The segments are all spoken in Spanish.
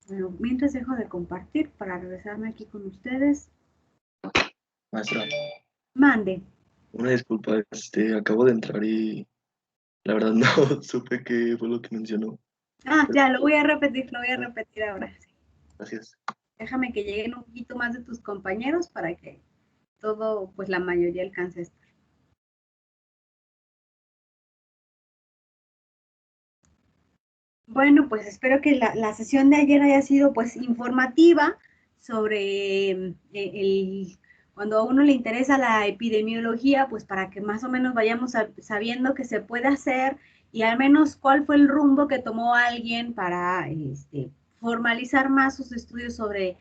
Bueno, mientras dejo de compartir para regresarme aquí con ustedes. Maestra, Mande. una disculpa, acabo de entrar y la verdad no supe qué fue lo que mencionó. Ah, ya, lo voy a repetir ahora. Sí. Gracias. Déjame que lleguen un poquito más de tus compañeros para que todo, pues la mayoría alcance esto. Bueno, pues espero que la sesión de ayer haya sido pues informativa sobre cuando a uno le interesa la epidemiología, pues para que más o menos vayamos sabiendo qué se puede hacer y al menos cuál fue el rumbo que tomó alguien para formalizar más sus estudios sobre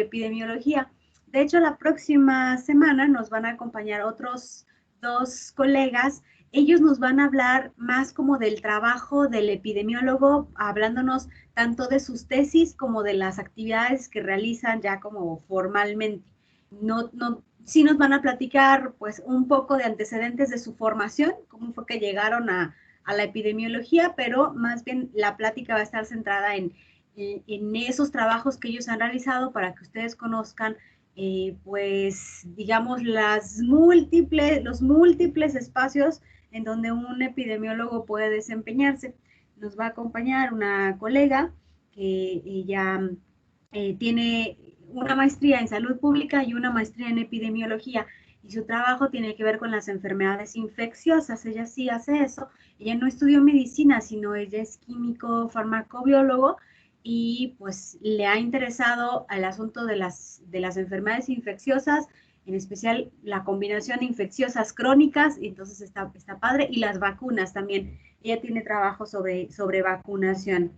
epidemiología. De hecho, la próxima semana nos van a acompañar otros dos colegas. Ellos nos van a hablar más como del trabajo del epidemiólogo, hablándonos tanto de sus tesis como de las actividades que realizan ya como formalmente. Sí nos van a platicar pues un poco de antecedentes de su formación, cómo fue que llegaron a la epidemiología, pero más bien la plática va a estar centrada en esos trabajos que ellos han realizado para que ustedes conozcan pues digamos los múltiples espacios en donde un epidemiólogo puede desempeñarse. Nos va a acompañar una colega que ella tiene una maestría en salud pública y una maestría en epidemiología y su trabajo tiene que ver con las enfermedades infecciosas. Ella sí hace eso. Ella no estudió medicina, sino ella es químico farmacobiólogo y pues le ha interesado al asunto de las enfermedades infecciosas, en especial la combinación de infecciosas crónicas, entonces está padre, y las vacunas también. Ella tiene trabajo sobre vacunación.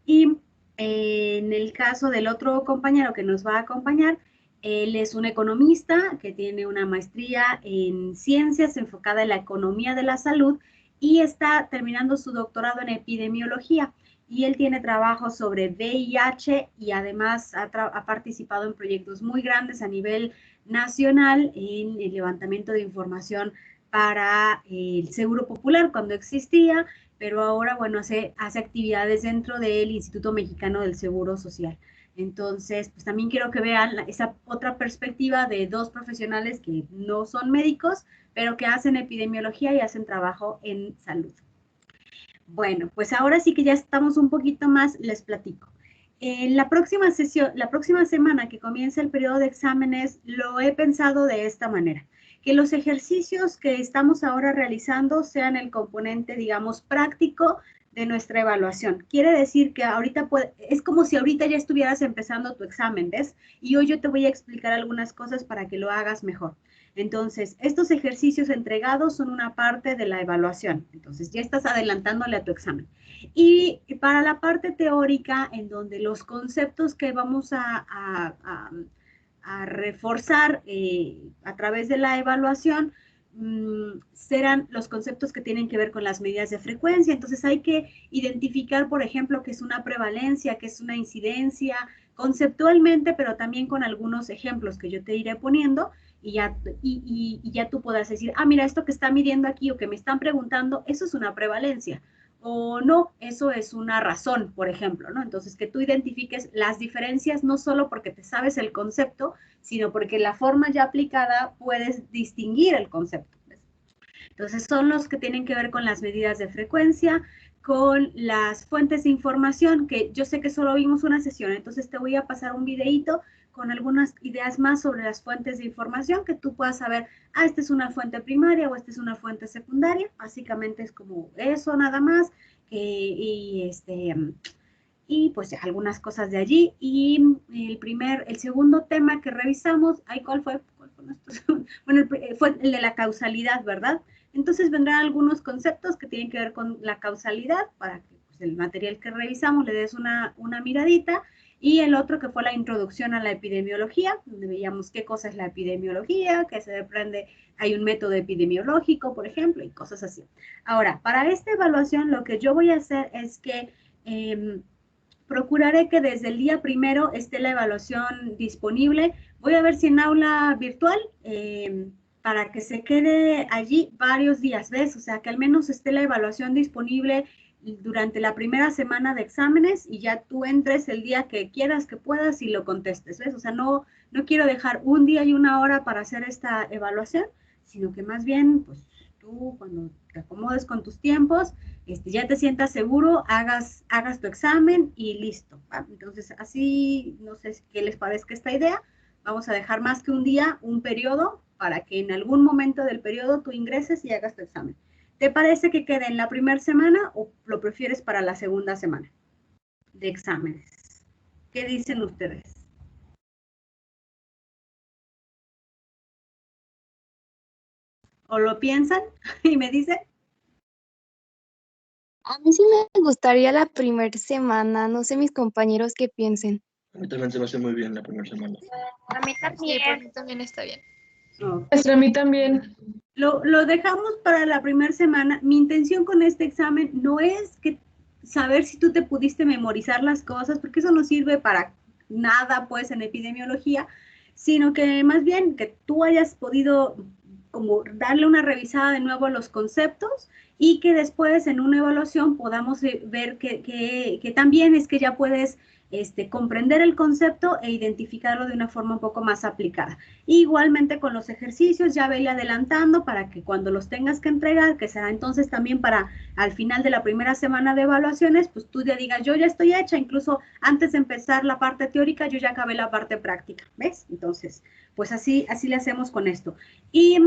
Y en el caso del otro compañero que nos va a acompañar, él es un economista que tiene una maestría en ciencias enfocada en la economía de la salud y está terminando su doctorado en epidemiología. Y él tiene trabajo sobre VIH y además ha participado en proyectos muy grandes a nivel nacional en el levantamiento de información para el Seguro Popular cuando existía, pero ahora, bueno, hace actividades dentro del Instituto Mexicano del Seguro Social. Entonces, pues también quiero que vean esa otra perspectiva de dos profesionales que no son médicos, pero que hacen epidemiología y hacen trabajo en salud. Bueno, pues ahora sí que ya estamos un poquito más, les platico. En la próxima sesión, la próxima semana que comienza el periodo de exámenes, lo he pensado de esta manera, que los ejercicios que estamos ahora realizando sean el componente, digamos, práctico de nuestra evaluación. Quiere decir que ahorita es como si ahorita ya estuvieras empezando tu examen, ¿ves? Y hoy yo te voy a explicar algunas cosas para que lo hagas mejor. Entonces, estos ejercicios entregados son una parte de la evaluación. Entonces, ya estás adelantándole a tu examen. Y para la parte teórica, en donde los conceptos que vamos a reforzar a través de la evaluación serán los conceptos que tienen que ver con las medidas de frecuencia. Entonces, hay que identificar, por ejemplo, qué es una prevalencia, qué es una incidencia, conceptualmente, pero también con algunos ejemplos que yo te iré poniendo y ya tú puedas decir, ah, mira, esto que está midiendo aquí o que me están preguntando, eso es una prevalencia. O no, eso es una razón, por ejemplo, ¿no? Entonces, que tú identifiques las diferencias no solo porque te sabes el concepto, sino porque la forma ya aplicada puedes distinguir el concepto. Entonces, son los que tienen que ver con las medidas de frecuencia, con las fuentes de información, que yo sé que solo vimos una sesión, entonces te voy a pasar un videíto con algunas ideas más sobre las fuentes de información, que tú puedas saber, ah, esta es una fuente primaria o esta es una fuente secundaria, básicamente es como eso nada más, y pues ya, algunas cosas de allí. Y el segundo tema que revisamos, ay, ¿cuál fue? ¿Cuál fue nuestro? Bueno, fue el de la causalidad, ¿verdad? Entonces vendrán algunos conceptos que tienen que ver con la causalidad para que pues, el material que revisamos le des una miradita. Y el otro que fue la introducción a la epidemiología, donde veíamos qué cosa es la epidemiología, que se desprende, hay un método epidemiológico, por ejemplo, y cosas así. Ahora, para esta evaluación lo que yo voy a hacer es que procuraré que desde el día primero esté la evaluación disponible. Voy a ver si en aula virtual, para que se quede allí varios días, ¿ves? O sea, que al menos esté la evaluación disponible durante la primera semana de exámenes y ya tú entres el día que quieras, que puedas y lo contestes, ¿ves? O sea, no quiero dejar un día y una hora para hacer esta evaluación, sino que más bien, pues tú cuando te acomodes con tus tiempos, ya te sientas seguro, hagas tu examen y listo, ¿va? Entonces, así, no sé qué les parezca esta idea. Vamos a dejar más que un día, un periodo, para que en algún momento del periodo tú ingreses y hagas tu examen. ¿Te parece que quede en la primera semana o lo prefieres para la segunda semana de exámenes? ¿Qué dicen ustedes? ¿O lo piensan y me dicen? A mí sí me gustaría la primera semana, no sé mis compañeros qué piensen. A mí también se me hace muy bien la primera semana. A mí Sí, también. por mí también está bien. Okay. Maestra, a mí también. Lo dejamos para la primera semana. Mi intención con este examen no es que saber si tú te pudiste memorizar las cosas, porque eso no sirve para nada, pues, en epidemiología, sino que más bien que tú hayas podido como darle una revisada de nuevo a los conceptos y que después en una evaluación podamos ver que también es que ya puedes comprender el concepto e identificarlo de una forma un poco más aplicada. Igualmente con los ejercicios, ya vele adelantando para que cuando los tengas que entregar, que será entonces también para al final de la primera semana de evaluaciones, pues tú ya digas, yo ya estoy hecha, incluso antes de empezar la parte teórica, yo ya acabé la parte práctica, ¿ves? Entonces, pues así le hacemos con esto. Y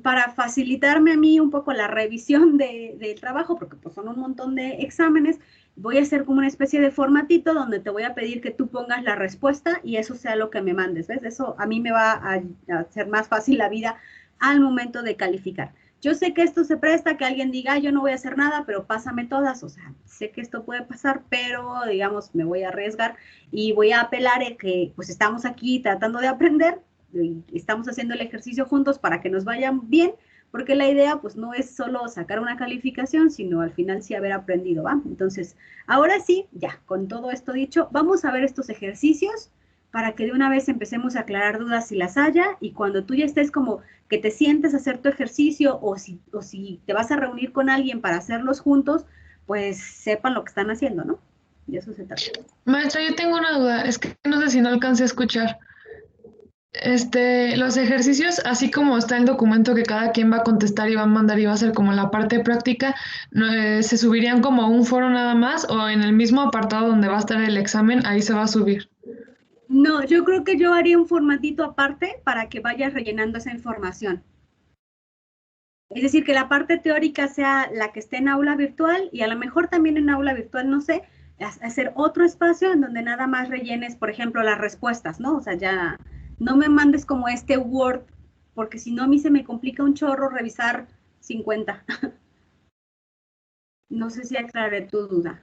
para facilitarme a mí un poco la revisión del trabajo, porque pues son un montón de exámenes, voy a hacer como una especie de formatito donde te voy a pedir que tú pongas la respuesta y eso sea lo que me mandes, ¿ves? Eso a mí me va a hacer más fácil la vida al momento de calificar. Yo sé que esto se presta, que alguien diga, yo no voy a hacer nada, pero pásame todas, o sea, sé que esto puede pasar, pero digamos, me voy a arriesgar y voy a apelar a que pues estamos aquí tratando de aprender, y estamos haciendo el ejercicio juntos para que nos vaya bien, porque la idea pues no es solo sacar una calificación, sino al final sí haber aprendido, ¿va? Entonces, ahora sí, ya, con todo esto dicho, vamos a ver estos ejercicios para que de una vez empecemos a aclarar dudas si las haya y cuando tú ya estés como que te sientes a hacer tu ejercicio o si te vas a reunir con alguien para hacerlos juntos, pues sepan lo que están haciendo, ¿no? Y eso se trata. Maestra, yo tengo una duda, es que no sé si no alcancé a escuchar. Los ejercicios, así como está el documento que cada quien va a contestar y va a mandar y va a hacer como la parte práctica, ¿se subirían como a un foro nada más o en el mismo apartado donde va a estar el examen, ahí se va a subir? No, yo creo que yo haría un formatito aparte para que vayas rellenando esa información. Es decir, que la parte teórica sea la que esté en aula virtual y a lo mejor también en aula virtual, no sé, hacer otro espacio en donde nada más rellenes, por ejemplo, las respuestas, ¿no? O sea, ya no me mandes como este Word, porque si no a mí se me complica un chorro revisar 50. No sé si aclaré tu duda.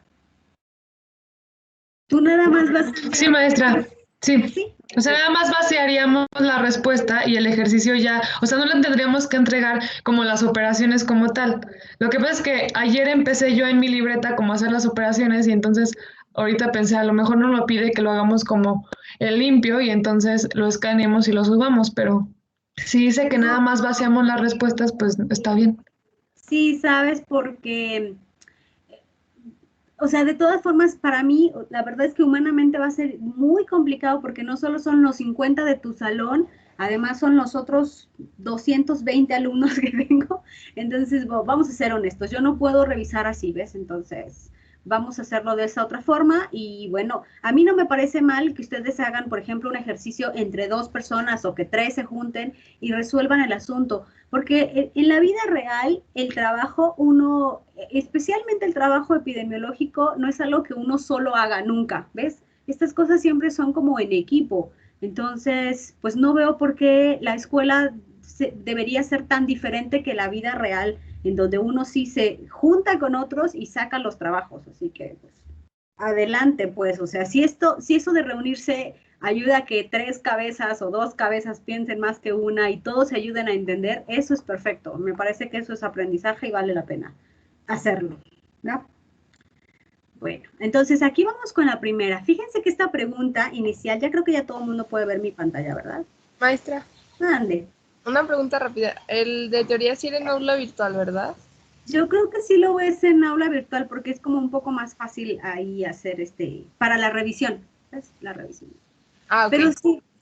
Tú nada más vas a... Sí, maestra, sí. ¿Sí? O sea, nada más vaciaríamos la respuesta y el ejercicio ya, o sea, no le tendríamos que entregar como las operaciones como tal. Lo que pasa es que ayer empecé yo en mi libreta como a hacer las operaciones y entonces ahorita pensé, a lo mejor no lo pide que lo hagamos como el limpio y entonces lo escaneemos y lo subamos, pero si dice que nada más vaciamos las respuestas, pues está bien. Sí, sabes, porque o sea, de todas formas, para mí, la verdad es que humanamente va a ser muy complicado porque no solo son los 50 de tu salón, además son los otros 220 alumnos que tengo. Entonces, vamos a ser honestos, yo no puedo revisar así, ¿ves? Entonces, vamos a hacerlo de esa otra forma. Y bueno, a mí no me parece mal que ustedes hagan, por ejemplo, un ejercicio entre dos personas o que tres se junten y resuelvan el asunto. Porque en la vida real, el trabajo especialmente el trabajo epidemiológico, no es algo que uno solo haga nunca, ¿ves? Estas cosas siempre son como en equipo. Entonces, pues no veo por qué la escuela debería ser tan diferente que la vida real, en donde uno sí se junta con otros y saca los trabajos. Así que, pues, adelante, pues, o sea, si eso de reunirse ayuda a que tres cabezas o dos cabezas piensen más que una y todos se ayuden a entender, eso es perfecto. Me parece que eso es aprendizaje y vale la pena hacerlo, ¿no? Bueno, entonces aquí vamos con la primera. Fíjense que esta pregunta inicial, ya creo que ya todo el mundo puede ver mi pantalla, ¿verdad? Maestra, Ande. una pregunta rápida. El de teoría sí era en aula virtual, ¿verdad? Yo creo que sí lo ves en aula virtual porque es como un poco más fácil ahí hacer para la revisión. ¿Ves? La revisión. Ah, ok. Pero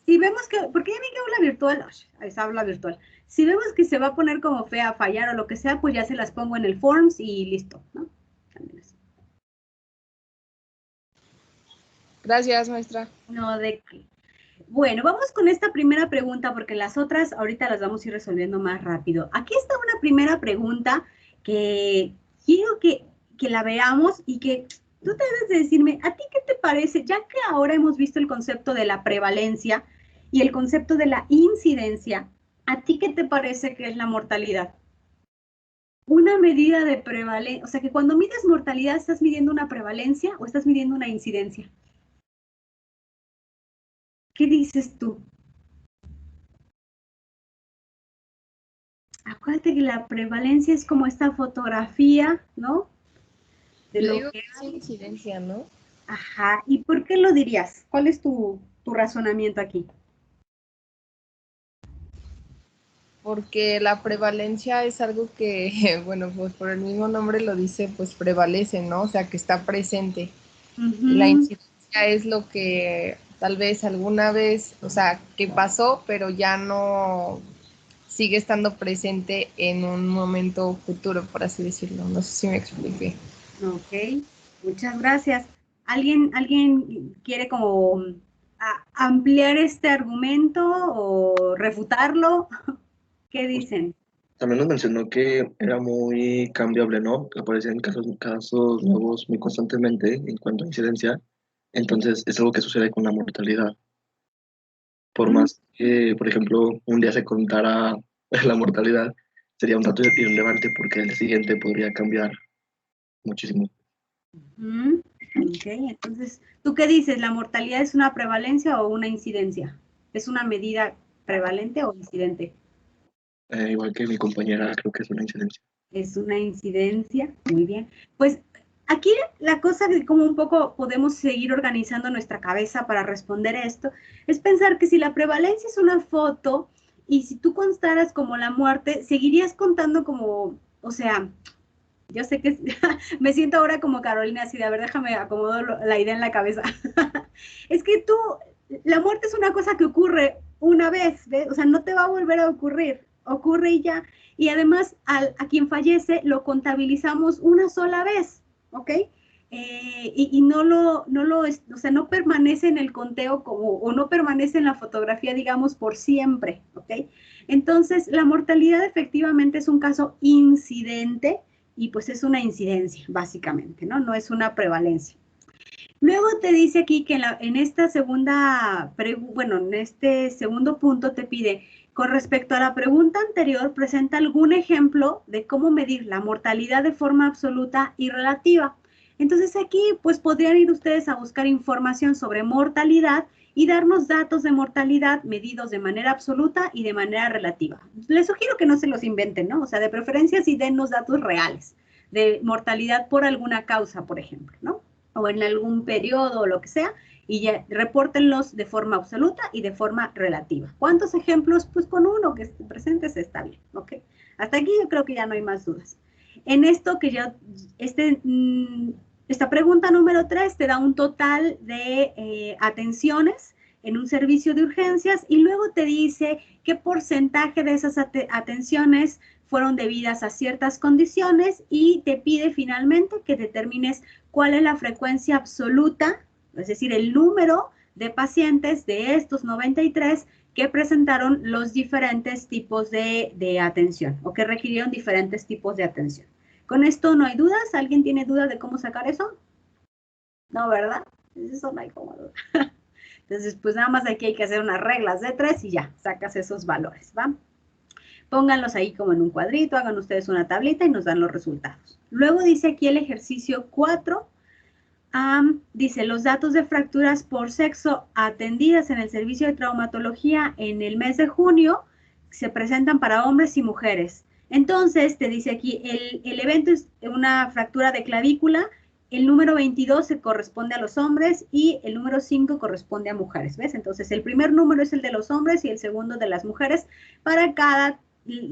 si vemos que, porque ya vi que aula virtual, es aula virtual. Si vemos que se va a poner como fea, a fallar o lo que sea, pues ya se las pongo en el Forms y listo, ¿no? También así. Gracias, maestra. No, de qué. Bueno, vamos con esta primera pregunta porque las otras ahorita las vamos a ir resolviendo más rápido. Aquí está una primera pregunta que quiero que la veamos y que tú te debes de decirme, ¿a ti qué te parece? Ya que ahora hemos visto el concepto de la prevalencia y el concepto de la incidencia, ¿a ti qué te parece que es la mortalidad? Una medida de prevalencia, o sea que cuando mides mortalidad, ¿estás midiendo una prevalencia o estás midiendo una incidencia? ¿Qué dices tú? Acuérdate que la prevalencia es como esta fotografía, ¿no? De Yo lo digo que que es incidencia, ¿no? Ajá. ¿Y por qué lo dirías? ¿Cuál es tu razonamiento aquí? Porque la prevalencia es algo que, bueno, pues por el mismo nombre lo dice, pues prevalece, ¿no? O sea, que está presente. Y la incidencia es lo que tal vez alguna vez, o sea, que pasó, pero ya no sigue estando presente en un momento futuro, por así decirlo. No sé si me expliqué. Ok, muchas gracias. ¿Alguien quiere como ampliar este argumento o refutarlo? ¿Qué dicen? También nos mencionó que era muy cambiable, ¿no? Que aparecían casos nuevos muy constantemente en cuanto a incidencia. Entonces, es algo que sucede con la mortalidad. Por más que, por ejemplo, un día se contara la mortalidad, sería un dato irrelevante porque el siguiente podría cambiar muchísimo. Ok, entonces, ¿tú qué dices? ¿La mortalidad es una prevalencia o una incidencia? ¿Es una medida prevalente o incidente? Igual que mi compañera, creo que es una incidencia. Es una incidencia, muy bien. Pues aquí la cosa de cómo un poco podemos seguir organizando nuestra cabeza para responder a esto es pensar que si la prevalencia es una foto y si tú contaras como la muerte, seguirías contando como, o sea, yo sé que me siento ahora como Carolina, así de, a ver, déjame acomodo la idea en la cabeza. Es que la muerte es una cosa que ocurre una vez, ¿ves? O sea, no te va a volver a ocurrir, ocurre y ya. Y además, a quien fallece lo contabilizamos una sola vez, ¿ok? Y o sea, no permanece en el conteo o no permanece en la fotografía, digamos, por siempre, ¿ok? Entonces, la mortalidad efectivamente es un caso incidente y pues es una incidencia, básicamente, ¿no? No es una prevalencia. Luego te dice aquí que en esta en este segundo punto te pide, con respecto a la pregunta anterior, presenta algún ejemplo de cómo medir la mortalidad de forma absoluta y relativa. Entonces aquí, pues podrían ir ustedes a buscar información sobre mortalidad y darnos datos de mortalidad medidos de manera absoluta y de manera relativa. Les sugiero que no se los inventen, ¿no? O sea, de preferencia sí dennos datos reales de mortalidad por alguna causa, por ejemplo, ¿no? O en algún periodo o lo que sea, y ya repórtenlos de forma absoluta y de forma relativa. ¿Cuántos ejemplos? Pues con uno que esté presente se está bien, ¿ok? Hasta aquí yo creo que ya no hay más dudas. En esto que ya, esta pregunta número 3 te da un total de atenciones en un servicio de urgencias y luego te dice qué porcentaje de esas atenciones fueron debidas a ciertas condiciones y te pide finalmente que determines cuál es la frecuencia absoluta, es decir, el número de pacientes de estos 93 que presentaron los diferentes tipos de atención o que requirieron diferentes tipos de atención. ¿Con esto no hay dudas? ¿Alguien tiene dudas de cómo sacar eso? No, ¿verdad? Eso no hay cómo dudar. Entonces, pues nada más aquí hay que hacer unas reglas de 3 y ya, sacas esos valores, ¿va? Pónganlos ahí como en un cuadrito, hagan ustedes una tablita y nos dan los resultados. Luego dice aquí el ejercicio 4, dice los datos de fracturas por sexo atendidas en el servicio de traumatología en el mes de junio se presentan para hombres y mujeres. Entonces, te dice aquí, el evento es una fractura de clavícula, el número 22 se corresponde a los hombres y el número 5 corresponde a mujeres, ¿ves? Entonces, el primer número es el de los hombres y el segundo de las mujeres para cada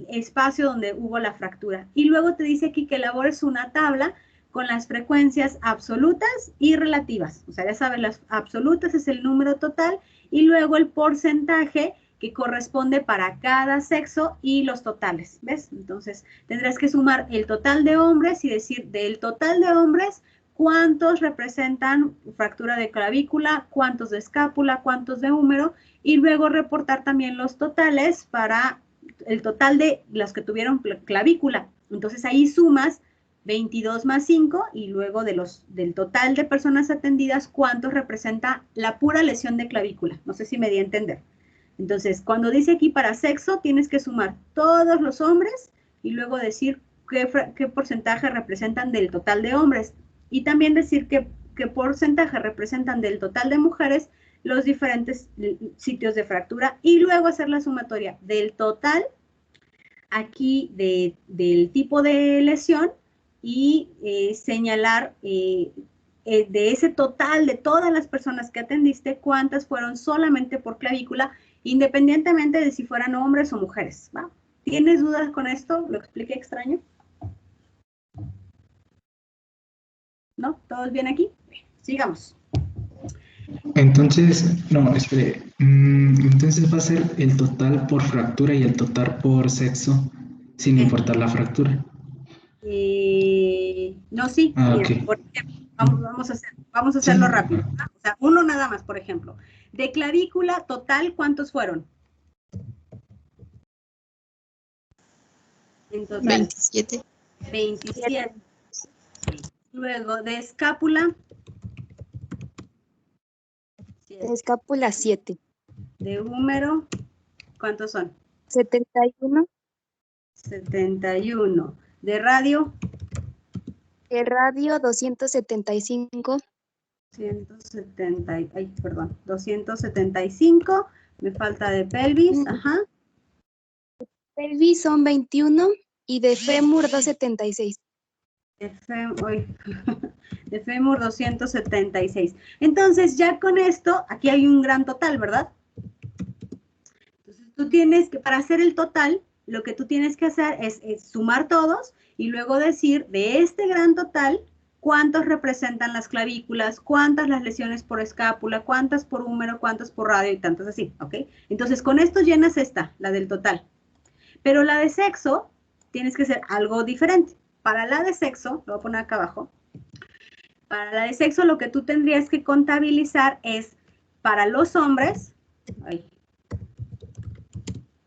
espacio donde hubo la fractura. Y luego te dice aquí que elabores una tabla con las frecuencias absolutas y relativas. O sea, ya sabes, las absolutas es el número total y luego el porcentaje que corresponde para cada sexo y los totales, ¿ves? Entonces, tendrás que sumar el total de hombres y decir, del total de hombres, cuántos representan fractura de clavícula, cuántos de escápula, cuántos de húmero, y luego reportar también los totales para el total de los que tuvieron clavícula. Entonces, ahí sumas 22 más 5 y luego del total de personas atendidas, cuántos representa la pura lesión de clavícula. No sé si me di a entender. Entonces, cuando dice aquí para sexo, tienes que sumar todos los hombres y luego decir qué porcentaje representan del total de hombres. Y también decir qué porcentaje representan del total de mujeres los diferentes sitios de fractura y luego hacer la sumatoria del total aquí del tipo de lesión y señalar de ese total de todas las personas que atendiste, cuántas fueron solamente por clavícula, independientemente de si fueran hombres o mujeres, ¿va? ¿Tienes dudas con esto? ¿Lo expliqué extraño? ¿No? ¿Todos bien aquí? Sigamos. Entonces, no, espere. Entonces va a ser el total por fractura y el total por sexo, sin importar la fractura. No, sí. Ah, Mira, ok. por ejemplo, vamos a hacerlo rápido, ¿no? O sea, uno nada más, por ejemplo. De clavícula total, ¿cuántos fueron? En total. 27. 27. Luego, de escápula. De escápula 7. De húmero, ¿cuántos son? 71. 71. De radio. De radio 275. 275. Me falta de pelvis, ajá. Pelvis son 21 y de fémur 276. De fémur 276. Entonces, ya con esto, aquí hay un gran total, ¿verdad? Entonces, tú tienes que, para hacer el total, lo que tú tienes que hacer es sumar todos y luego decir de este gran total, cuántos representan las clavículas, cuántas las lesiones por escápula, cuántas por húmero, cuántas por radio y tantas así, ¿ok? Entonces, con esto llenas esta, la del total. Pero la de sexo, tienes que hacer algo diferente. Para la de sexo, lo voy a poner acá abajo, para la de sexo lo que tú tendrías que contabilizar es para los hombres,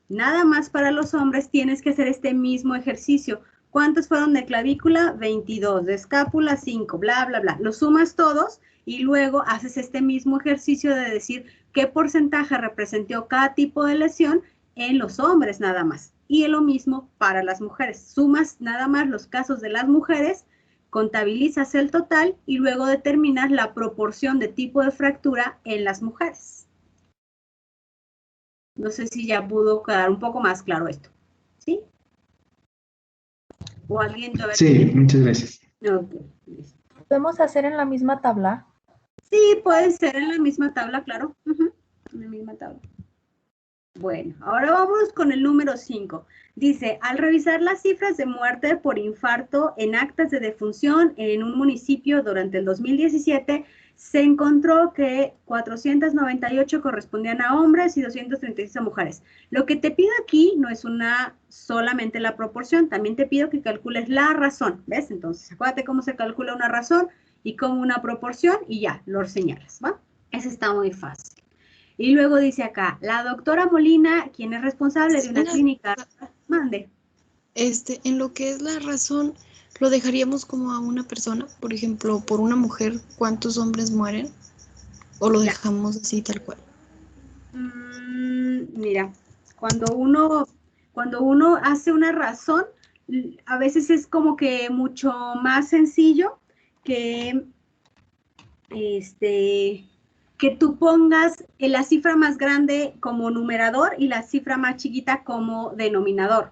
nada más para los hombres tienes que hacer este mismo ejercicio. ¿Cuántos fueron de clavícula? 22, de escápula 5, bla, bla, bla. Los sumas todos y luego haces este mismo ejercicio de decir qué porcentaje representó cada tipo de lesión en los hombres nada más. Y es lo mismo para las mujeres. Sumas nada más los casos de las mujeres, contabilizas el total y luego determinas la proporción de tipo de fractura en las mujeres. No sé si ya pudo quedar un poco más claro esto. ¿Sí? ¿O alguien todavía Sí, tiene? muchas gracias. Okay, listo. ¿Podemos hacer en la misma tabla? Sí, puede ser en la misma tabla, claro. En la misma tabla. Bueno, ahora vamos con el número 5. Dice, al revisar las cifras de muerte por infarto en actas de defunción en un municipio durante el 2017, se encontró que 498 correspondían a hombres y 236 a mujeres. Lo que te pido aquí no es solamente la proporción, también te pido que calcules la razón, ¿ves? Entonces, acuérdate cómo se calcula una razón y cómo una proporción y ya, lo señalas, ¿va? Eso está muy fácil. Y luego dice acá, la doctora Molina, quien es responsable de una clínica, mande. En lo que es la razón, ¿lo dejaríamos como a una persona? Por ejemplo, por una mujer, ¿cuántos hombres mueren? ¿O lo dejamos así tal cual? Mira, cuando uno hace una razón, a veces es como que mucho más sencillo que que tú pongas la cifra más grande como numerador y la cifra más chiquita como denominador.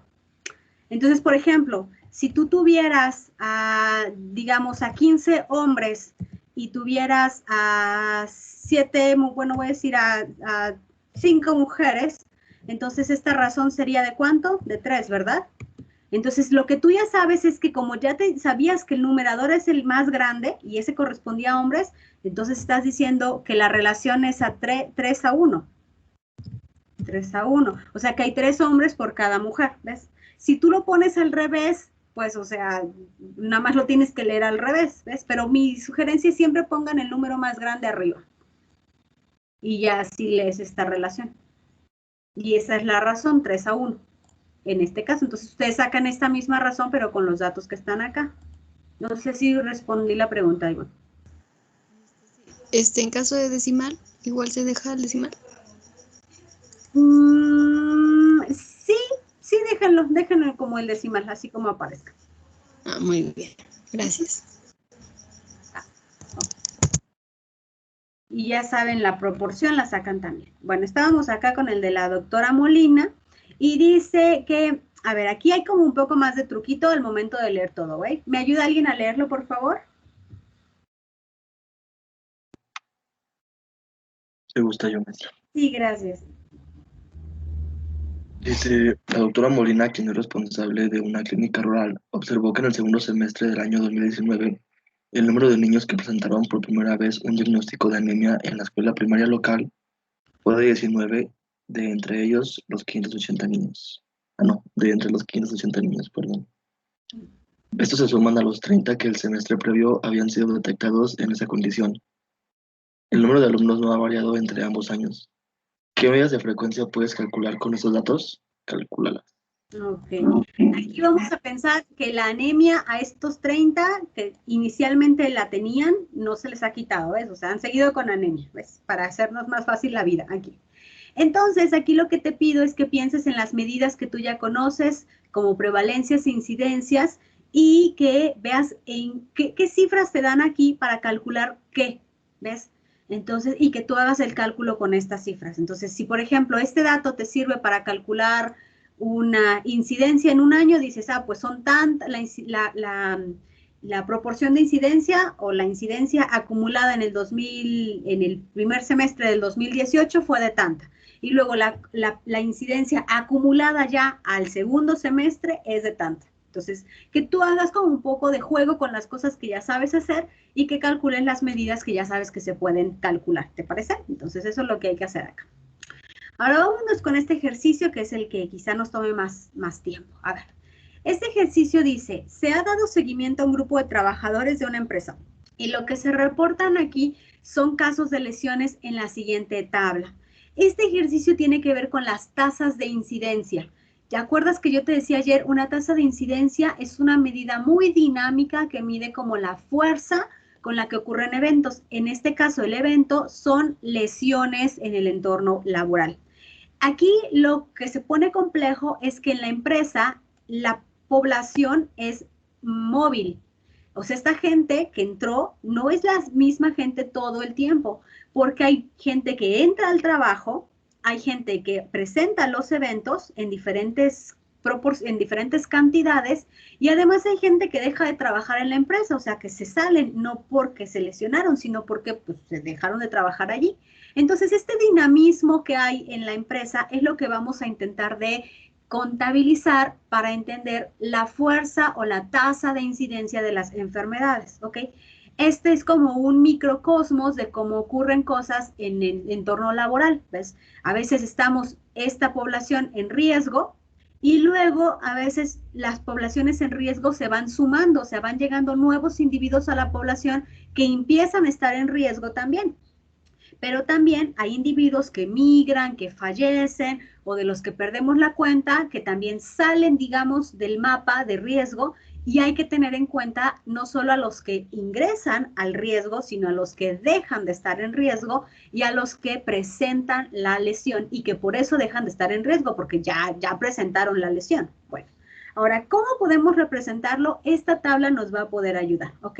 Entonces, por ejemplo, si tú tuvieras, digamos, a 15 hombres y tuvieras a 7, bueno, voy a decir a 5 mujeres, Entonces, esta razón sería ¿de cuánto? De 3, ¿verdad? Entonces, lo que tú ya sabes es que como ya te sabías que el numerador es el más grande y ese correspondía a hombres, entonces estás diciendo que la relación es a 3 a 1. 3 a 1. O sea que hay 3 hombres por cada mujer, ¿ves? Si tú lo pones al revés, pues, o sea, nada más lo tienes que leer al revés, ¿ves? Pero mi sugerencia es siempre pongan el número más grande arriba. Y ya así lees esta relación. Y esa es la razón, 3 a 1. En este caso, entonces ustedes sacan esta misma razón, pero con los datos que están acá. No sé si respondí la pregunta, Ivonne. En caso de decimal, igual se deja el decimal. Sí, déjenlo como el decimal, así como aparezca. Ah, muy bien, gracias. Y ya saben, la proporción la sacan también. Bueno, estábamos acá con el de la doctora Molina y dice que, a ver, aquí hay como un poco más de truquito al momento de leer todo, ¿güey? ¿Me ayuda alguien a leerlo, por favor? ¿Te gusta yo, maestra? Sí, gracias. Dice, la doctora Molina, quien es responsable de una clínica rural, observó que en el segundo semestre del año 2019, el número de niños que presentaron por primera vez un diagnóstico de anemia en la escuela primaria local fue de 19, de entre ellos los 580 niños. De entre los 580 niños, perdón. Estos se suman a los 30 que el semestre previo habían sido detectados en esa condición. El número de alumnos no ha variado entre ambos años. ¿Qué medidas de frecuencia puedes calcular con esos datos? Calcúlalas. Ok. Aquí vamos a pensar que la anemia a estos 30 que inicialmente la tenían, no se les ha quitado, ¿ves? O sea, han seguido con anemia, ¿ves? Para hacernos más fácil la vida aquí. Entonces, aquí lo que te pido es que pienses en las medidas que tú ya conoces, como prevalencias e incidencias, y que veas en qué cifras te dan aquí para calcular qué, ¿ves? Entonces, y que tú hagas el cálculo con estas cifras. Entonces, si por ejemplo este dato te sirve para calcular una incidencia en un año, dices, pues son tantas, la proporción de incidencia o la incidencia acumulada en el primer semestre del 2018 fue de tanta. Y luego la incidencia acumulada ya al segundo semestre es de tanta. Entonces, que tú hagas como un poco de juego con las cosas que ya sabes hacer y que calculen las medidas que ya sabes que se pueden calcular. ¿Te parece? Entonces, eso es lo que hay que hacer acá. Ahora vámonos con este ejercicio que es el que quizá nos tome más tiempo. A ver, este ejercicio dice, se ha dado seguimiento a un grupo de trabajadores de una empresa y lo que se reportan aquí son casos de lesiones en la siguiente tabla. Este ejercicio tiene que ver con las tasas de incidencia. ¿Te acuerdas que yo te decía ayer? Una tasa de incidencia es una medida muy dinámica que mide como la fuerza con la que ocurren eventos. En este caso, el evento son lesiones en el entorno laboral. Aquí lo que se pone complejo es que en la empresa la población es móvil. O sea, esta gente que entró no es la misma gente todo el tiempo, porque hay gente que entra al trabajo, hay gente que presenta los eventos en diferentes cantidades y además hay gente que deja de trabajar en la empresa, o sea, que se salen no porque se lesionaron, sino porque pues, se dejaron de trabajar allí. Entonces, este dinamismo que hay en la empresa es lo que vamos a intentar de contabilizar para entender la fuerza o la tasa de incidencia de las enfermedades, ¿ok? Este es como un microcosmos de cómo ocurren cosas en el entorno laboral, ¿ves? A veces estamos esta población en riesgo y luego a veces las poblaciones en riesgo se van sumando, o sea, van llegando nuevos individuos a la población que empiezan a estar en riesgo también. Pero también hay individuos que migran, que fallecen o de los que perdemos la cuenta, que también salen, digamos, del mapa de riesgo y hay que tener en cuenta no solo a los que ingresan al riesgo, sino a los que dejan de estar en riesgo y a los que presentan la lesión y que por eso dejan de estar en riesgo, porque ya presentaron la lesión. Bueno, ahora, ¿cómo podemos representarlo? Esta tabla nos va a poder ayudar, ¿ok?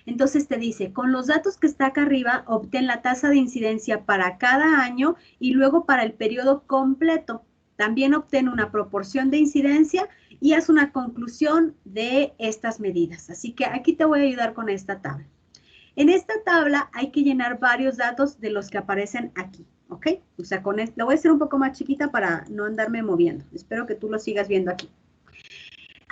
Entonces te dice, con los datos que está acá arriba, obtén la tasa de incidencia para cada año y luego para el periodo completo. También obtén una proporción de incidencia y haz una conclusión de estas medidas. Así que aquí te voy a ayudar con esta tabla. En esta tabla hay que llenar varios datos de los que aparecen aquí, ¿ok? O sea, con esto, lo voy a hacer un poco más chiquita para no andarme moviendo. Espero que tú lo sigas viendo aquí.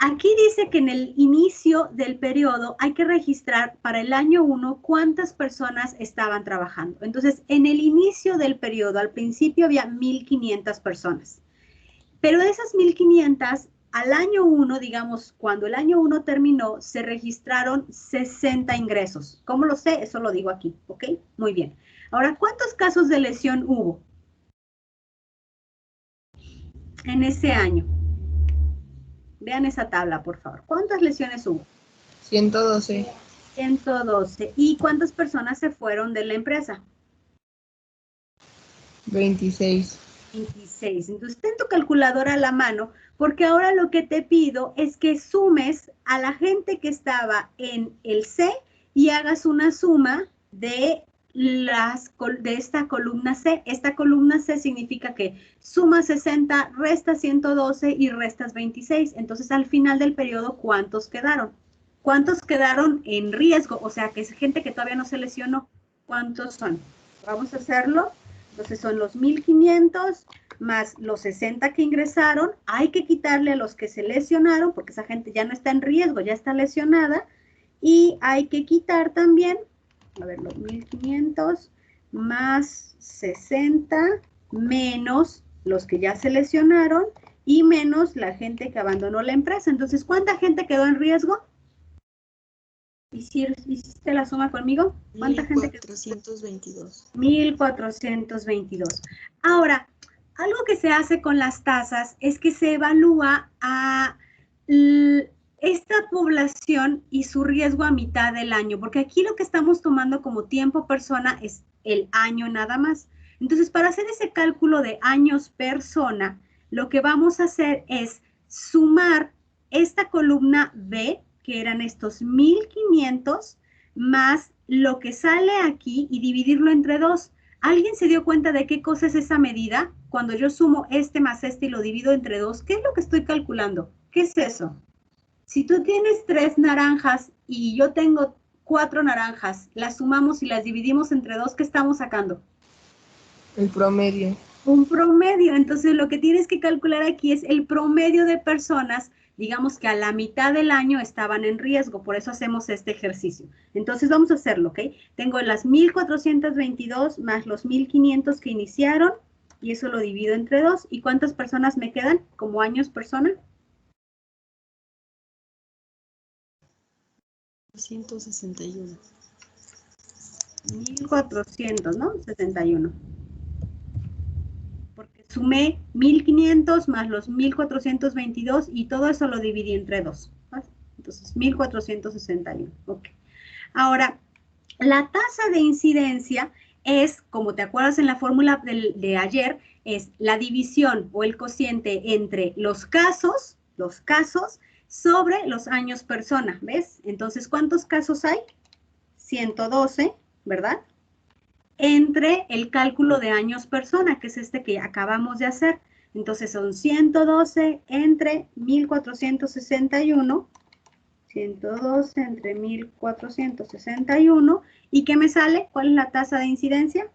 Aquí dice que en el inicio del periodo hay que registrar para el año 1 cuántas personas estaban trabajando. Entonces, en el inicio del periodo, al principio había 1,500 personas. Pero de esas 1,500, al año 1, digamos, cuando el año 1 terminó, se registraron 60 ingresos. ¿Cómo lo sé? Eso lo digo aquí, ¿ok? Muy bien. Ahora, ¿cuántos casos de lesión hubo en ese año? Vean esa tabla, por favor. ¿Cuántas lesiones hubo? 112. 112. ¿Y cuántas personas se fueron de la empresa? 26. 26. Entonces, ten tu calculadora a la mano, porque ahora lo que te pido es que sumes a la gente que estaba en el C y hagas una suma de esta columna C. Esta columna C significa que suma 60, restas 112 y restas 26. Entonces, al final del periodo, ¿cuántos quedaron? ¿Cuántos quedaron en riesgo? O sea, que es gente que todavía no se lesionó. ¿Cuántos son? Vamos a hacerlo. Entonces, son los 1,500 más los 60 que ingresaron. Hay que quitarle a los que se lesionaron, porque esa gente ya no está en riesgo, ya está lesionada. Y hay que quitar también, a ver, los 1,500 más 60 menos los que ya se lesionaron y menos la gente que abandonó la empresa. Entonces, ¿cuánta gente quedó en riesgo? ¿Hiciste la suma conmigo? ¿Cuánta gente quedó? 1,422. 1,422. Ahora, algo que se hace con las tasas es que se evalúa a esta población y su riesgo a mitad del año, porque aquí lo que estamos tomando como tiempo persona es el año nada más. Entonces, para hacer ese cálculo de años persona, lo que vamos a hacer es sumar esta columna B, que eran estos 1,500, más lo que sale aquí y dividirlo entre 2. ¿Alguien se dio cuenta de qué cosa es esa medida? Cuando yo sumo este más este y lo divido entre 2, ¿qué es lo que estoy calculando? ¿Qué es eso? Si tú tienes 3 naranjas y yo tengo 4 naranjas, las sumamos y las dividimos entre 2, ¿qué estamos sacando? El promedio. Un promedio. Entonces, lo que tienes que calcular aquí es el promedio de personas, digamos que a la mitad del año estaban en riesgo, por eso hacemos este ejercicio. Entonces, vamos a hacerlo, ¿ok? Tengo las 1,422 más los 1,500 que iniciaron, y eso lo divido entre 2. ¿Y cuántas personas me quedan como años persona? 161. 1,400, ¿no? 61. Porque sumé 1,500 más los 1,422 y todo eso lo dividí entre 2. ¿Vale? Entonces, 1,461. Ok. Ahora, la tasa de incidencia es, como te acuerdas en la fórmula de ayer, es la división o el cociente entre los casos sobre los años persona, ¿ves? Entonces, ¿cuántos casos hay? 112, ¿verdad? Entre el cálculo de años persona, que es este que acabamos de hacer. Entonces, son 112 entre 1,461, 112 entre 1,461, ¿y qué me sale? ¿Cuál es la tasa de incidencia?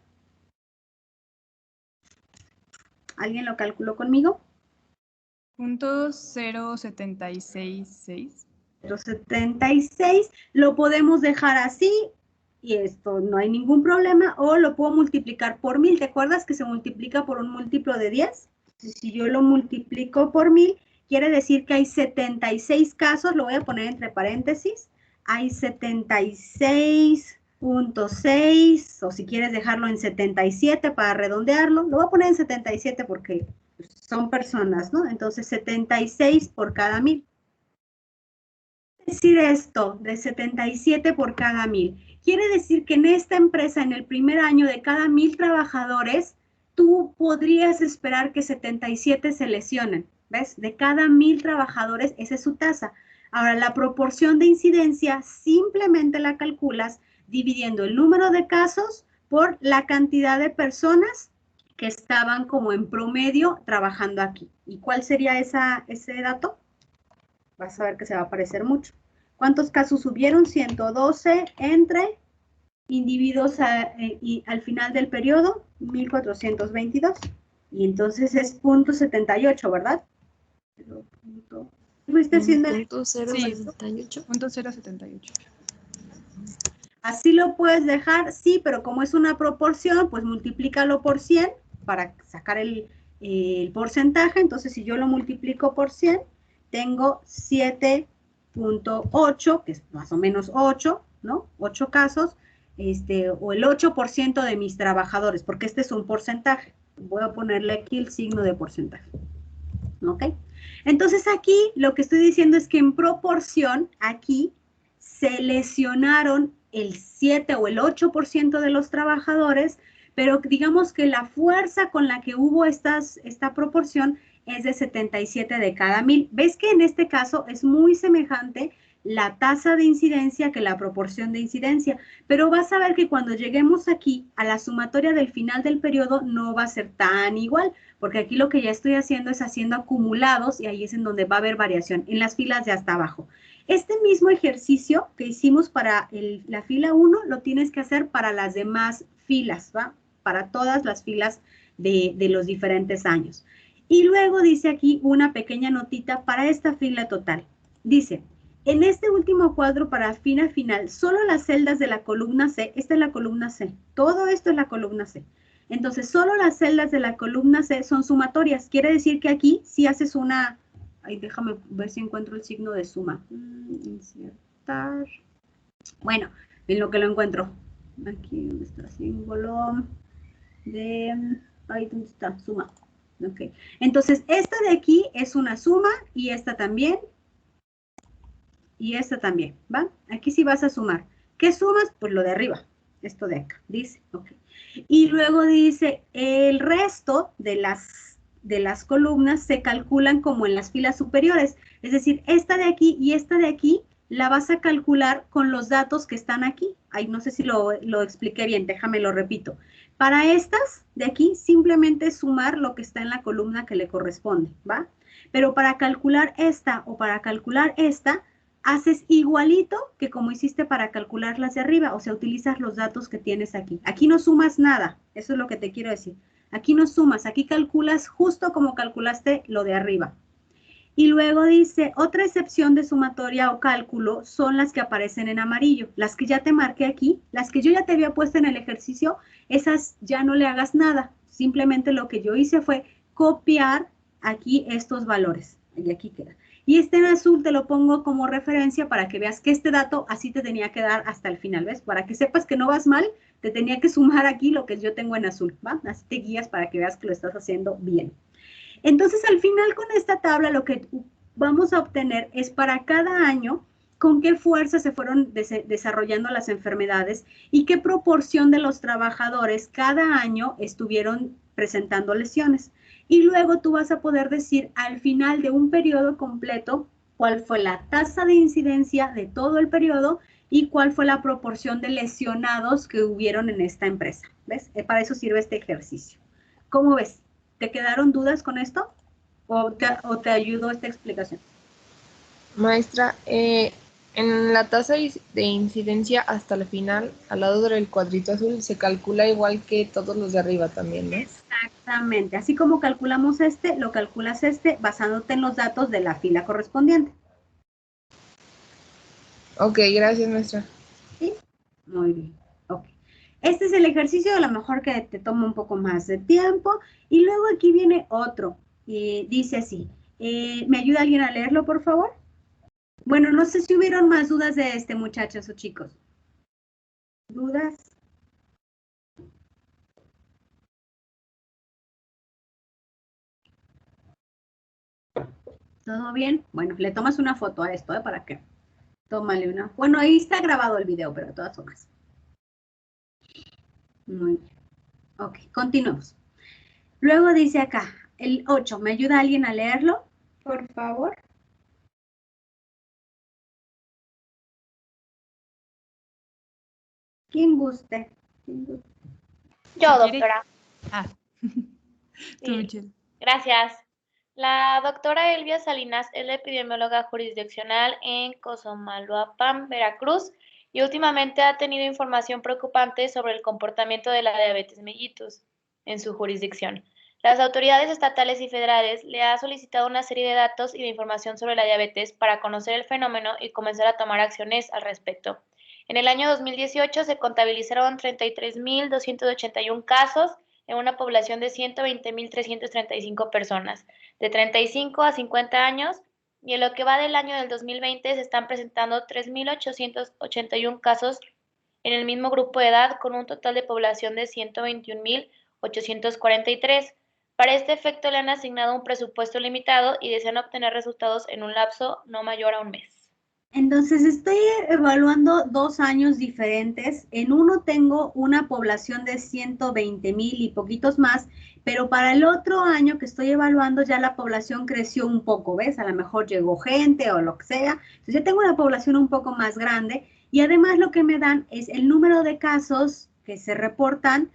¿Alguien lo calculó conmigo? .0766. 0,76, lo podemos dejar así, y esto no hay ningún problema, o lo puedo multiplicar por 1,000. ¿Te acuerdas que se multiplica por un múltiplo de 10? Si yo lo multiplico por 1,000, quiere decir que hay 76 casos, lo voy a poner entre paréntesis, hay 76.6, o si quieres dejarlo en 77 para redondearlo, lo voy a poner en 77 porque son personas, ¿no? Entonces 76 por cada 1,000. Decir esto de 77 por cada 1,000. Quiere decir que en esta empresa, en el primer año de cada 1,000 trabajadores, tú podrías esperar que 77 se lesionen. ¿Ves? De cada 1,000 trabajadores, esa es su tasa. Ahora, la proporción de incidencia simplemente la calculas dividiendo el número de casos por la cantidad de personas que estaban como en promedio trabajando aquí. ¿Y cuál sería ese dato? Vas a ver que se va a parecer mucho. ¿Cuántos casos hubieron? 112 entre individuos y al final del periodo, 1422. Y entonces es 0.78, ¿verdad? ¿Fuiste haciendo el... Punto 078. Punto 078. Así lo puedes dejar, sí, pero como es una proporción, pues multiplícalo por 100 para sacar el porcentaje. Entonces, si yo lo multiplico por 100, tengo 7.8, que es más o menos 8, ¿no? 8 casos, o el 8% de mis trabajadores, porque este es un porcentaje. Voy a ponerle aquí el signo de porcentaje. ¿Ok? Entonces, aquí lo que estoy diciendo es que en proporción, aquí se lesionaron el 7 o el 8% de los trabajadores, pero digamos que la fuerza con la que hubo esta proporción es de 77 de cada 1000. ¿Ves que en este caso es muy semejante la tasa de incidencia que la proporción de incidencia? Pero vas a ver que cuando lleguemos aquí a la sumatoria del final del periodo no va a ser tan igual, porque aquí lo que ya estoy haciendo es haciendo acumulados y ahí es en donde va a haber variación, en las filas de hasta abajo. Este mismo ejercicio que hicimos para la fila 1 lo tienes que hacer para las demás filas, ¿va? Para todas las filas de los diferentes años. Y luego dice aquí una pequeña notita para esta fila total. Dice, en este último cuadro para fila final, solo las celdas de la columna C, esta es la columna C, todo esto es la columna C. Entonces, solo las celdas de la columna C son sumatorias. Quiere decir que aquí si haces una... Ay, déjame ver si encuentro el signo de suma. Insertar. Bueno, en lo que lo encuentro. Aquí donde está el símbolo de... Ahí donde está, suma. Ok. Entonces, esta de aquí es una suma y esta también. Y esta también, ¿va? Aquí sí vas a sumar. ¿Qué sumas? Pues lo de arriba. Esto de acá, dice. Ok. Y luego dice, el resto de las columnas se calculan como en las filas superiores. Es decir, esta de aquí y esta de aquí la vas a calcular con los datos que están aquí. Ay, no sé si lo expliqué bien, déjame lo repito. Para estas de aquí, simplemente sumar lo que está en la columna que le corresponde, ¿va? Pero para calcular esta o para calcular esta, haces igualito que como hiciste para calcular las de arriba, o sea, utilizas los datos que tienes aquí. Aquí no sumas nada, eso es lo que te quiero decir. Aquí no sumas, aquí calculas justo como calculaste lo de arriba. Y luego dice, otra excepción de sumatoria o cálculo son las que aparecen en amarillo. Las que ya te marqué aquí, las que yo ya te había puesto en el ejercicio, esas ya no le hagas nada. Simplemente lo que yo hice fue copiar aquí estos valores. Y aquí queda. Y este en azul te lo pongo como referencia para que veas que este dato así te tenía que dar hasta el final, ¿ves? Para que sepas que no vas mal, te tenía que sumar aquí lo que yo tengo en azul, ¿va? Así te guías para que veas que lo estás haciendo bien. Entonces, al final con esta tabla lo que vamos a obtener es para cada año con qué fuerza se fueron desarrollando las enfermedades y qué proporción de los trabajadores cada año estuvieron presentando lesiones. Y luego tú vas a poder decir al final de un periodo completo cuál fue la tasa de incidencia de todo el periodo y cuál fue la proporción de lesionados que hubieron en esta empresa. ¿Ves? Para eso sirve este ejercicio. ¿Cómo ves? ¿Te quedaron dudas con esto? ¿O te ayudó esta explicación? Maestra, en la tasa de incidencia hasta el final, al lado del cuadrito azul, se calcula igual que todos los de arriba también, ¿no? Exactamente. Así como calculamos lo calculas basándote en los datos de la fila correspondiente. Ok, gracias, maestra. ¿Sí? Muy bien. Ok. Este es el ejercicio, a lo mejor que te toma un poco más de tiempo. Y luego aquí viene otro. Dice así. ¿Me ayuda alguien a leerlo, por favor? Bueno, no sé si hubieron más dudas de este, muchachos o chicos. ¿Dudas? ¿Todo bien? Bueno, le tomas una foto a esto, ¿para qué? Tómale una. Bueno, ahí está grabado el video, pero de todas formas. Muy bien. Ok, continuamos. Luego dice acá, el 8. ¿Me ayuda alguien a leerlo? Por favor. ¿Quién guste? Yo, doctora. Ah, tú, Michelle. Gracias. La doctora Elvia Salinas es la epidemióloga jurisdiccional en Cosamaloapan, Veracruz, y últimamente ha tenido información preocupante sobre el comportamiento de la diabetes mellitus en su jurisdicción. Las autoridades estatales y federales le han solicitado una serie de datos y de información sobre la diabetes para conocer el fenómeno y comenzar a tomar acciones al respecto. En el año 2018 se contabilizaron 33.281 casos en una población de 120.335 personas, de 35 a 50 años, y en lo que va del año del 2020 se están presentando 3.881 casos en el mismo grupo de edad, con un total de población de 121.843. Para este efecto le han asignado un presupuesto limitado y desean obtener resultados en un lapso no mayor a un mes. Entonces, estoy evaluando 2 años diferentes. En uno tengo una población de 120,000 y poquitos más, pero para el otro año que estoy evaluando ya la población creció un poco, ¿ves? A lo mejor llegó gente o lo que sea. Entonces, ya tengo una población un poco más grande y además lo que me dan es el número de casos que se reportan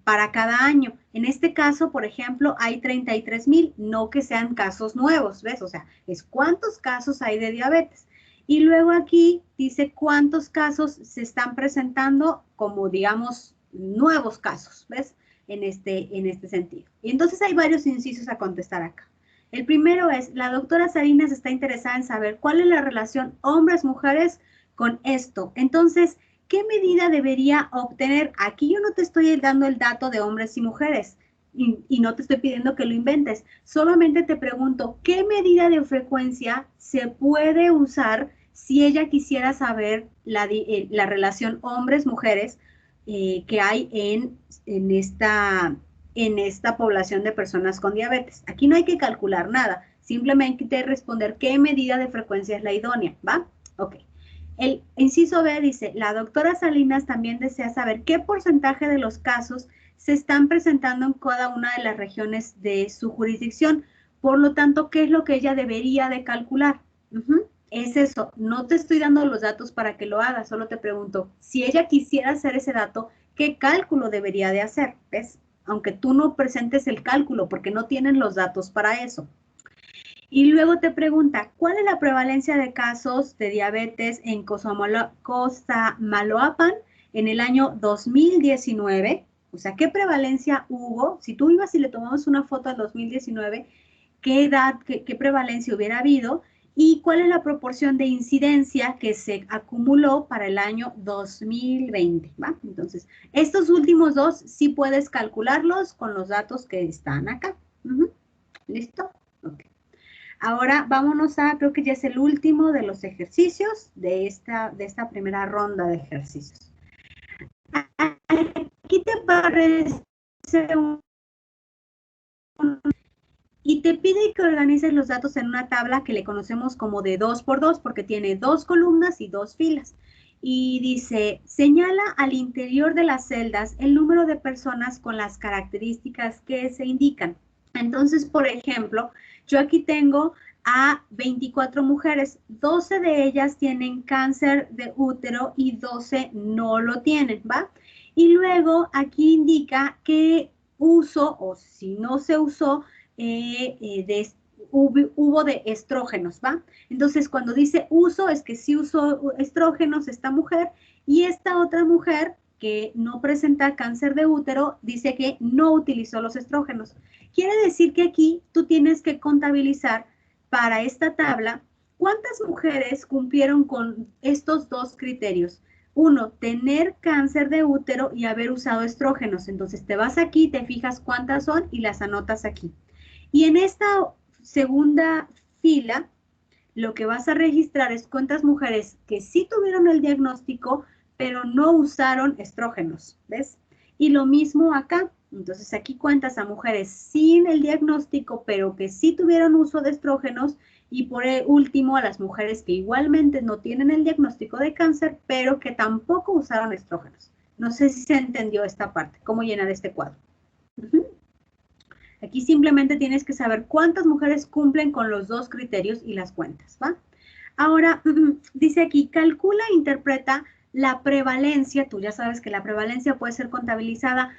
para cada año. En este caso, por ejemplo, hay 33,000, no que sean casos nuevos, ¿ves? O sea, es cuántos casos hay de diabetes. Y luego aquí dice cuántos casos se están presentando como, digamos, nuevos casos, ¿ves? En este sentido. Y entonces hay varios incisos a contestar acá. El primero es, la doctora Salinas está interesada en saber cuál es la relación hombres-mujeres con esto. Entonces, ¿qué medida debería obtener? Aquí yo no te estoy dando el dato de hombres y mujeres y no te estoy pidiendo que lo inventes. Solamente te pregunto, ¿qué medida de frecuencia se puede usar si ella quisiera saber la relación hombres-mujeres que hay en esta población de personas con diabetes? Aquí no hay que calcular nada, simplemente responder qué medida de frecuencia es la idónea, ¿va? Ok. El inciso B dice, la doctora Salinas también desea saber qué porcentaje de los casos se están presentando en cada una de las regiones de su jurisdicción. Por lo tanto, ¿qué es lo que ella debería de calcular? Es eso, no te estoy dando los datos para que lo hagas, solo te pregunto, si ella quisiera hacer ese dato, ¿qué cálculo debería de hacer? ¿Ves? Aunque tú no presentes el cálculo porque no tienen los datos para eso. Y luego te pregunta, ¿cuál es la prevalencia de casos de diabetes en Cosamaloapan en el año 2019? O sea, ¿qué prevalencia hubo? Si tú ibas y le tomamos una foto al 2019, ¿qué edad, qué prevalencia hubiera habido? ¿Y cuál es la proporción de incidencia que se acumuló para el año 2020? ¿Va? Entonces, estos últimos dos sí puedes calcularlos con los datos que están acá. ¿Listo? Ok. Ahora vámonos a, creo que ya es el último de los ejercicios de esta primera ronda de ejercicios. Aquí te aparece y te pide que organices los datos en una tabla que le conocemos como de 2x2 porque tiene 2 columnas y 2 filas. Y dice, señala al interior de las celdas el número de personas con las características que se indican. Entonces, por ejemplo, yo aquí tengo a 24 mujeres, 12 de ellas tienen cáncer de útero y 12 no lo tienen, ¿va? Y luego aquí indica qué uso o si no se usó, hubo de estrógenos, ¿va? Entonces, cuando dice uso, es que sí usó estrógenos esta mujer y esta otra mujer que no presenta cáncer de útero, dice que no utilizó los estrógenos. Quiere decir que aquí tú tienes que contabilizar para esta tabla cuántas mujeres cumplieron con estos dos criterios. Uno, tener cáncer de útero y haber usado estrógenos. Entonces te vas aquí, te fijas cuántas son y las anotas aquí. Y en esta segunda fila, lo que vas a registrar es cuántas mujeres que sí tuvieron el diagnóstico, pero no usaron estrógenos, ¿ves? Y lo mismo acá. Entonces aquí cuentas a mujeres sin el diagnóstico, pero que sí tuvieron uso de estrógenos, y por último a las mujeres que igualmente no tienen el diagnóstico de cáncer, pero que tampoco usaron estrógenos. No sé si se entendió esta parte, cómo llenar este cuadro. Aquí simplemente tienes que saber cuántas mujeres cumplen con los dos criterios y las cuentas, ¿va? Ahora, dice aquí, calcula e interpreta la prevalencia. Tú ya sabes que la prevalencia puede ser contabilizada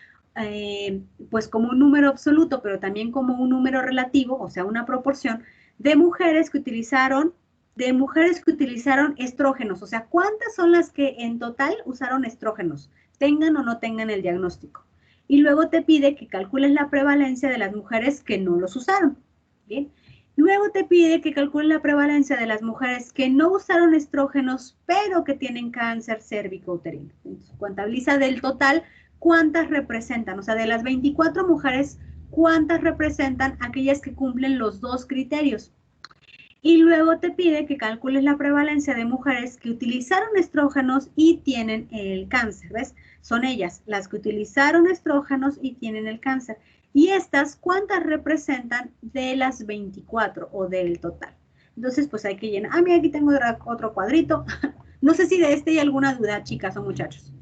pues como un número absoluto, pero también como un número relativo, o sea, una proporción de mujeres que utilizaron de mujeres que utilizaron estrógenos, o sea, ¿cuántas son las que en total usaron estrógenos, tengan o no tengan el diagnóstico? Y luego te pide que calcules la prevalencia de las mujeres que no los usaron, ¿bien? Luego te pide que calcules la prevalencia de las mujeres que no usaron estrógenos, pero que tienen cáncer cérvico-uterino. Entonces, contabiliza del total cuántas representan, o sea, de las 24 mujeres, cuántas representan aquellas que cumplen los dos criterios. Y luego te pide que calcules la prevalencia de mujeres que utilizaron estrógenos y tienen el cáncer, ¿ves? Son ellas, las que utilizaron estrógenos y tienen el cáncer. Y estas, ¿cuántas representan de las 24 o del total? Entonces, pues hay que llenar. Ah, mira, aquí tengo otro cuadrito. No sé si de este hay alguna duda, chicas o muchachos.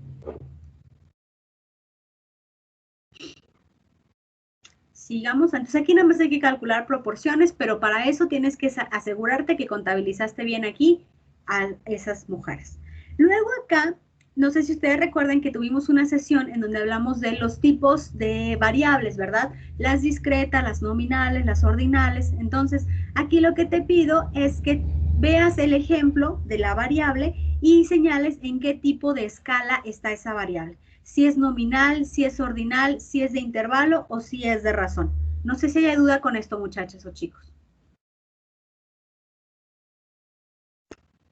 Sigamos, entonces aquí nada más hay que calcular proporciones, pero para eso tienes que asegurarte que contabilizaste bien aquí a esas mujeres. Luego acá, no sé si ustedes recuerdan que tuvimos una sesión en donde hablamos de los tipos de variables, ¿verdad? Las discretas, las nominales, las ordinales. Entonces, aquí lo que te pido es que veas el ejemplo de la variable y señales en qué tipo de escala está esa variable. Si es nominal, si es ordinal, si es de intervalo o si es de razón. No sé si hay duda con esto, muchachos o chicos.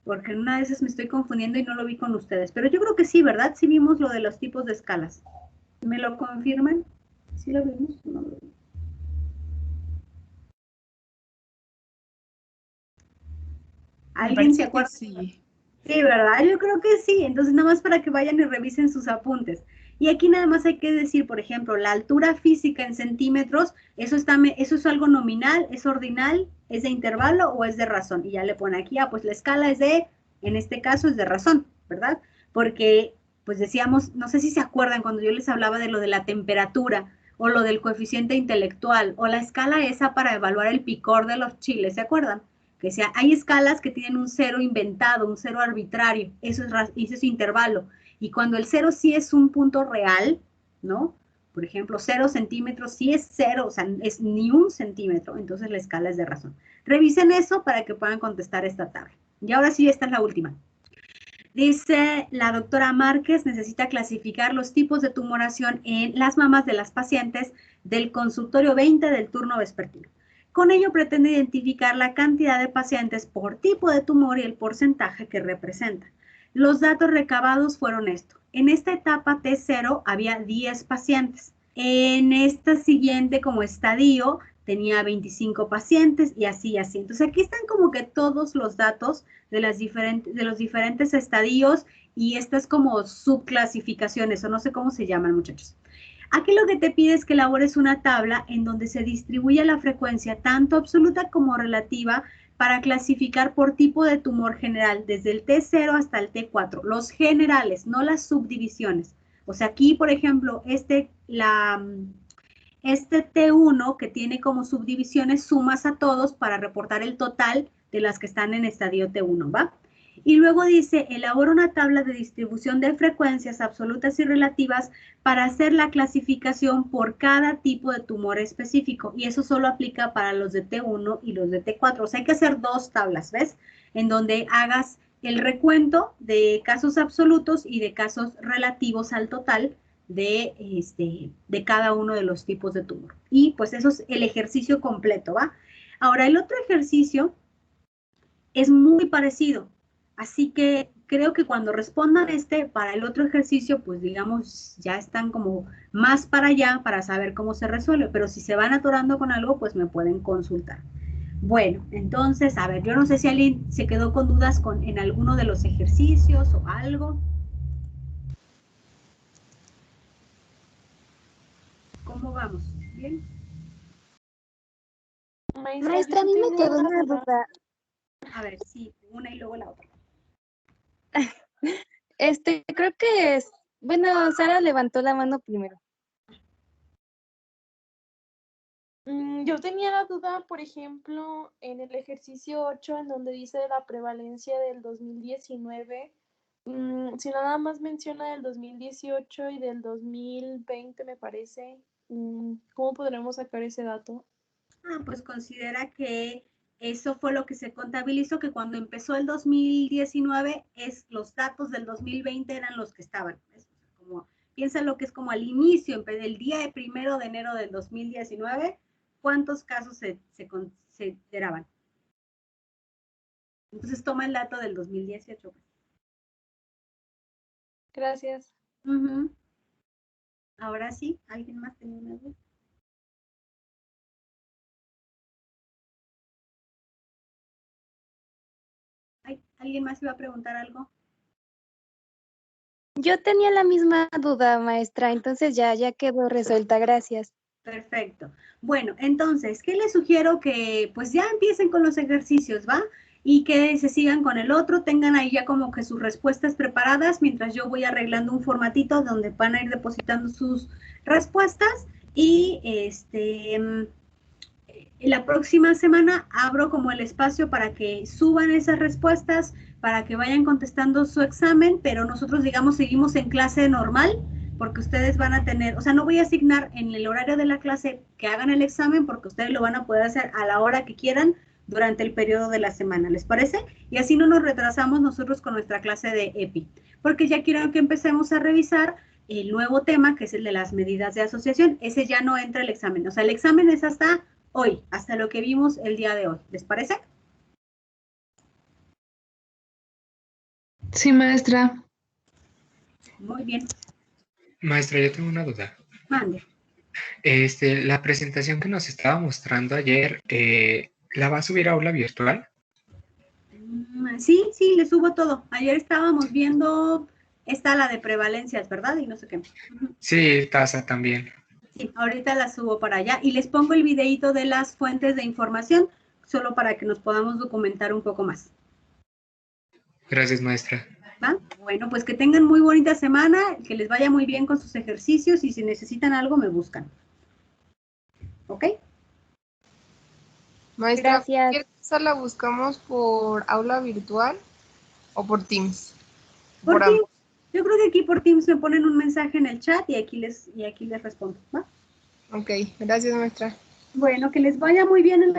Porque en una de esas me estoy confundiendo y no lo vi con ustedes. Pero yo creo que sí, ¿verdad? Sí vimos lo de los tipos de escalas. ¿Me lo confirman? ¿Sí lo vimos o no lo vimos? ¿Alguien se acuerda? Sí. Sí, ¿verdad? Yo creo que sí. Entonces, nada más para que vayan y revisen sus apuntes. Y aquí nada más hay que decir, por ejemplo, la altura física en centímetros, eso es algo nominal, es ordinal, es de intervalo o es de razón. Y ya le pone aquí, pues la escala es de, en este caso es de razón, ¿verdad? Porque, pues decíamos, no sé si se acuerdan cuando yo les hablaba de lo de la temperatura o lo del coeficiente intelectual o la escala esa para evaluar el picor de los chiles, ¿se acuerdan? Que sea, hay escalas que tienen un cero inventado, un cero arbitrario, eso es intervalo. Y cuando el cero sí es un punto real, ¿no? Por ejemplo, 0 centímetros sí es 0, o sea, es ni un centímetro, entonces la escala es de razón. Revisen eso para que puedan contestar esta tabla. Y ahora sí, esta es la última. Dice la doctora Márquez, necesita clasificar los tipos de tumoración en las mamas de las pacientes del consultorio 20 del turno vespertino. Con ello pretende identificar la cantidad de pacientes por tipo de tumor y el porcentaje que representa. Los datos recabados fueron esto. En esta etapa T0 había 10 pacientes. En esta siguiente, como estadio, tenía 25 pacientes y así, así. Entonces aquí están como que todos los datos de los diferentes estadios y estas como subclasificaciones, o no sé cómo se llaman, muchachos. Aquí lo que te pide es que elabores una tabla en donde se distribuya la frecuencia tanto absoluta como relativa para clasificar por tipo de tumor general, desde el T0 hasta el T4, los generales, no las subdivisiones. O sea, aquí, por ejemplo, este T1 que tiene como subdivisiones sumas a todos para reportar el total de las que están en estadio T1, ¿va? Y luego dice, elabora una tabla de distribución de frecuencias absolutas y relativas para hacer la clasificación por cada tipo de tumor específico. Y eso solo aplica para los de T1 y los de T4. O sea, hay que hacer dos tablas, ¿ves? En donde hagas el recuento de casos absolutos y de casos relativos al total de cada uno de los tipos de tumor. Y pues eso es el ejercicio completo, ¿va? Ahora, el otro ejercicio es muy parecido. Así que creo que cuando respondan para el otro ejercicio, pues digamos, ya están como más para allá para saber cómo se resuelve. Pero si se van atorando con algo, pues me pueden consultar. Bueno, entonces, a ver, yo no sé si alguien se quedó con dudas en alguno de los ejercicios o algo. ¿Cómo vamos? ¿Bien? Maestra, a mí me quedó una duda. A ver, sí, una y luego la otra. Creo que es, bueno, Sara levantó la mano primero. Yo tenía la duda, por ejemplo, en el ejercicio 8, en donde dice la prevalencia del 2019, si nada más menciona del 2018 y del 2020, me parece, ¿cómo podremos sacar ese dato? Pues considera que eso fue lo que se contabilizó, que cuando empezó el 2019, los datos del 2020 eran los que estaban. Piensa lo que es como al inicio, el día 1 de enero del 2019, ¿cuántos casos se consideraban? Entonces toma el dato del 2018. Gracias. Ahora sí, ¿alguien más tenía una duda? ¿Alguien más iba a preguntar algo? Yo tenía la misma duda, maestra, entonces ya quedó resuelta, gracias. Perfecto. Bueno, entonces, ¿qué les sugiero? Que pues ya empiecen con los ejercicios, ¿va? Y que se sigan con el otro, tengan ahí ya como que sus respuestas preparadas, mientras yo voy arreglando un formatito donde van a ir depositando sus respuestas y la próxima semana abro como el espacio para que suban esas respuestas, para que vayan contestando su examen, pero nosotros, digamos, seguimos en clase normal, porque ustedes van a tener, o sea, no voy a asignar en el horario de la clase que hagan el examen, porque ustedes lo van a poder hacer a la hora que quieran durante el periodo de la semana, ¿les parece? Y así no nos retrasamos nosotros con nuestra clase de EPI, porque ya quiero que empecemos a revisar el nuevo tema, que es el de las medidas de asociación. Ese ya no entra el examen, o sea, el examen es hasta hoy, hasta lo que vimos el día de hoy. ¿Les parece? Sí, maestra. Muy bien. Maestra, yo tengo una duda. Mande. La presentación que nos estaba mostrando ayer, ¿la va a subir a aula virtual? Sí, le subo todo. Ayer estábamos viendo, la de prevalencias, ¿verdad? Y no sé qué. Sí, tasa también. Sí, ahorita la subo para allá y les pongo el videíto de las fuentes de información, solo para que nos podamos documentar un poco más. Gracias, maestra. ¿Va? Bueno, pues que tengan muy bonita semana, que les vaya muy bien con sus ejercicios y si necesitan algo me buscan. ¿Ok? Maestra, Gracias. ¿cualquier cosa la buscamos por aula virtual o por Teams? Por Teams. Yo creo que aquí por Teams me ponen un mensaje en el chat y aquí les respondo, ¿va? Ok, gracias, maestra. Bueno, que les vaya muy bien en la